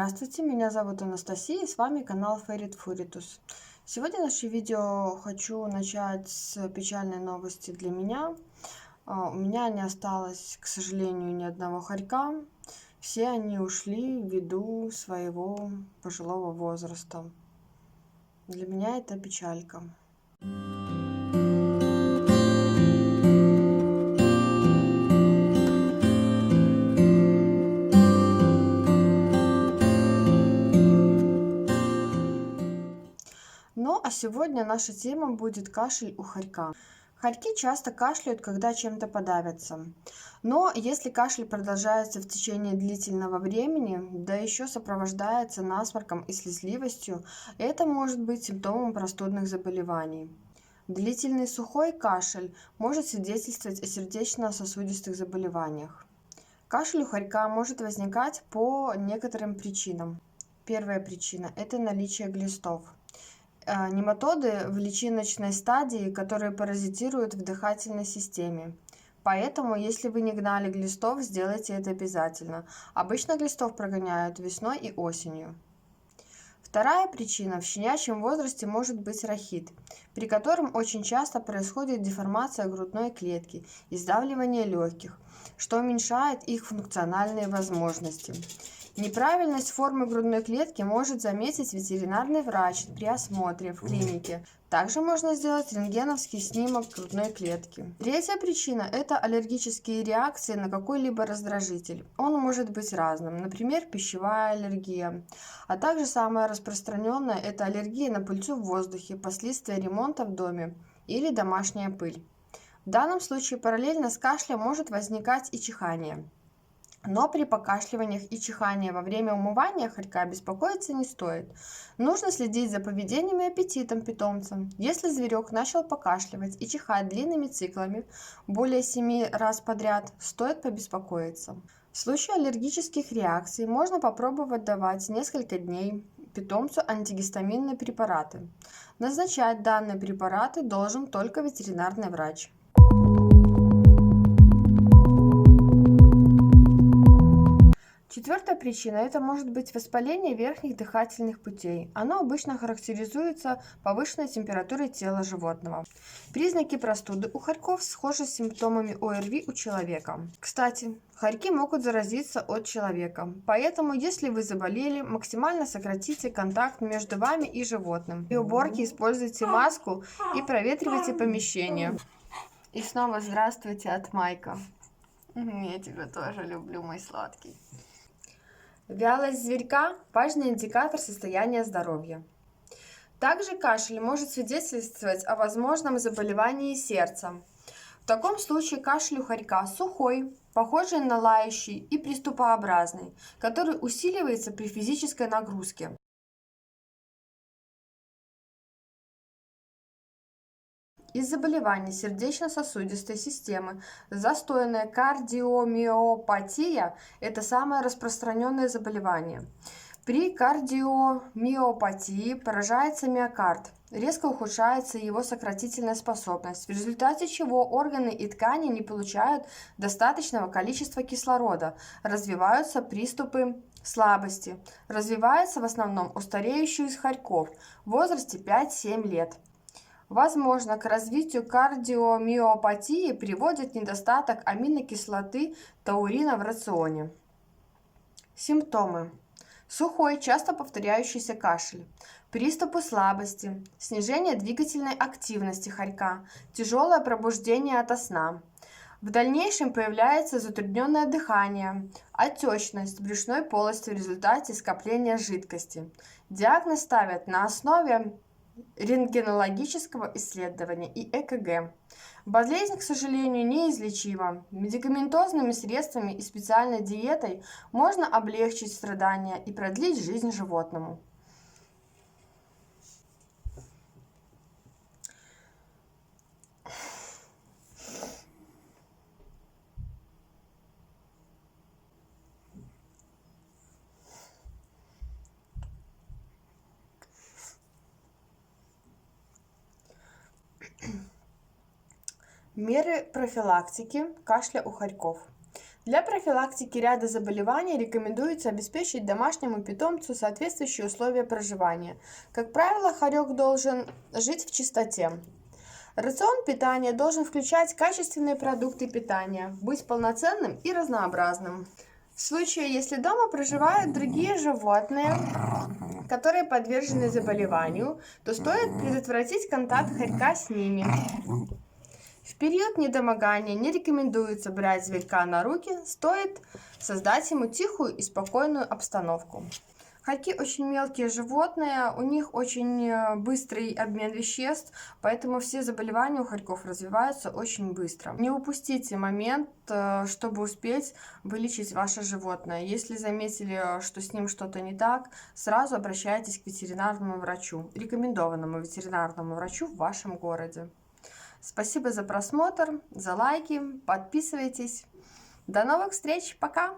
Здравствуйте, меня зовут Анастасия, и с вами канал Феррит Фуритус. Сегодня наше видео хочу начать с печальной новости для меня. У меня не осталось, к сожалению, ни одного хорька. Все они ушли ввиду своего пожилого возраста. Для меня это печалька. Ну, а сегодня наша тема будет кашель у хорька. Хорьки часто кашляют, когда чем-то подавятся. Но если кашель продолжается в течение длительного времени, да еще сопровождается насморком и слезливостью, это может быть симптомом простудных заболеваний. Длительный сухой кашель может свидетельствовать о сердечно-сосудистых заболеваниях. Кашель у хорька может возникать по некоторым причинам. Первая причина – это наличие глистов. Нематоды в личиночной стадии, которые паразитируют в дыхательной системе. Поэтому, если вы не гнали глистов, сделайте это обязательно. Обычно глистов прогоняют весной и осенью. Вторая причина в щенячьем возрасте может быть рахит, при котором очень часто происходит деформация грудной клетки и сдавливание легких, что уменьшает их функциональные возможности. Неправильность формы грудной клетки может заметить ветеринарный врач при осмотре в клинике. Также можно сделать рентгеновский снимок грудной клетки. Третья причина – это аллергические реакции на какой-либо раздражитель. Он может быть разным, например, пищевая аллергия. А также самая распространенная – это аллергия на пыльцу в воздухе, последствия ремонта в доме или домашняя пыль. В данном случае параллельно с кашлем может возникать и чихание. Но при покашливаниях и чихании во время умывания хорька беспокоиться не стоит. Нужно следить за поведением и аппетитом питомца. Если зверек начал покашливать и чихать длинными циклами, более 7 раз подряд, стоит побеспокоиться. В случае аллергических реакций можно попробовать давать несколько дней питомцу антигистаминные препараты. Назначать данные препараты должен только ветеринарный врач. Четвертая причина – это может быть воспаление верхних дыхательных путей. Оно обычно характеризуется повышенной температурой тела животного. Признаки простуды у хорьков схожи с симптомами ОРВИ у человека. Кстати, хорьки могут заразиться от человека, поэтому если вы заболели, максимально сократите контакт между вами и животным. При уборке используйте маску и проветривайте помещение. И снова здравствуйте от Майка. Я тебя тоже люблю, мой сладкий. Вялость зверька – важный индикатор состояния здоровья. Также кашель может свидетельствовать о возможном заболевании сердца. В таком случае кашель у хорька сухой, похожий на лающий и приступообразный, который усиливается при физической нагрузке. Из заболеваний сердечно-сосудистой системы застойная кардиомиопатия – это самое распространенное заболевание. При кардиомиопатии поражается миокард, резко ухудшается его сократительная способность, в результате чего органы и ткани не получают достаточного количества кислорода, развиваются приступы слабости. Развивается в основном у стареющих хорьков в возрасте 5-7 лет. Возможно, к развитию кардиомиопатии приводит недостаток аминокислоты таурина в рационе. Симптомы. Сухой, часто повторяющийся кашель, приступы слабости, снижение двигательной активности хорька, тяжелое пробуждение ото сна. В дальнейшем появляется затрудненное дыхание, отечность брюшной полости в результате скопления жидкости. Диагноз ставят на основе рентгенологического исследования и ЭКГ. Болезнь, к сожалению, неизлечима. Медикаментозными средствами и специальной диетой можно облегчить страдания и продлить жизнь животному. Меры профилактики кашля у хорьков. Для профилактики ряда заболеваний рекомендуется обеспечить домашнему питомцу соответствующие условия проживания. Как правило, хорек должен жить в чистоте. Рацион питания должен включать качественные продукты питания, быть полноценным и разнообразным. В случае, если дома проживают другие животные, которые подвержены заболеванию, то стоит предотвратить контакт хорька с ними. В период недомогания не рекомендуется брать зверька на руки, стоит создать ему тихую и спокойную обстановку. Хорьки очень мелкие животные, у них очень быстрый обмен веществ, поэтому все заболевания у хорьков развиваются очень быстро. Не упустите момент, чтобы успеть вылечить ваше животное. Если заметили, что с ним что-то не так, сразу обращайтесь к ветеринарному врачу, рекомендованному ветеринарному врачу в вашем городе. Спасибо за просмотр, за лайки, подписывайтесь. До новых встреч, пока!